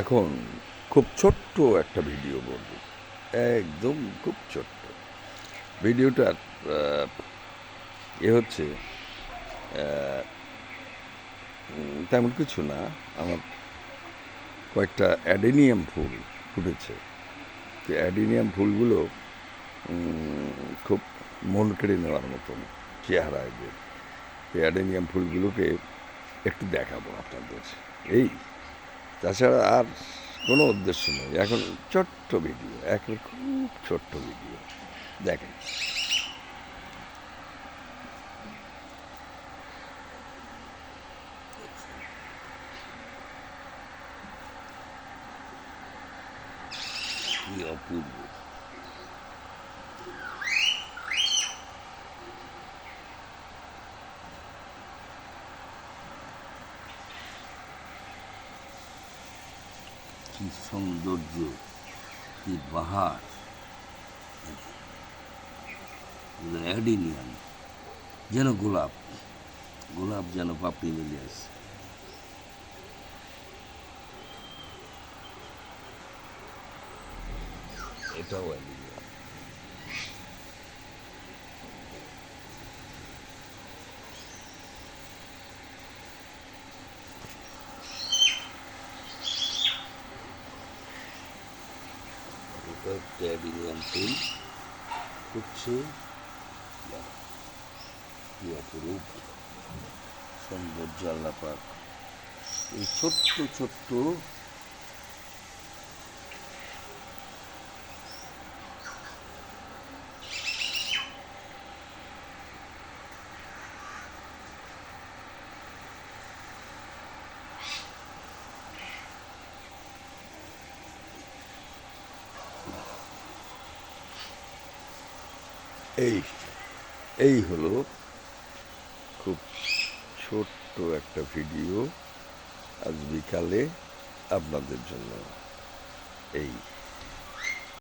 এখন খুব ছোট্ট একটা ভিডিও বলব, একদম খুব ছোট্ট ভিডিওটার হচ্ছে তেমন কিছু না। আমার কয়েকটা অ্যাডেনিয়াম ফুল ফুটেছে। তো অ্যাডেনিয়াম ফুলগুলো খুব মন কেড়ে নেওয়ার মতন চেহারা এদের। এই অ্যাডেনিয়াম ফুলগুলোকে একটু দেখাবো আপনাদের, এই তাছাড়া আর কোনো উদ্দেশ্য নেই। এখন ছোট্ট ভিডিও, এখন খুব ছোট্ট ভিডিও দেখেন। কি অপূর্ব! কি সৌন্দর্য, কি বাহার! অ্যাডিনিয়াম যেন গোলাপ, গোলাপ যেন পাপড়ি মিলে আছে। এটাও অ্যাডিনিয়াম। এটা একটা অ্যাডিনিয়াম ফুল ফুটছে। কি অপরূপ সৌন্দর্য আল্লাহ পাক এই ছোট্ট ছোট্ট এই এই হলো খুব ছোট্ট একটা ভিডিও আজ বিকালে আপনাদের জন্য। এই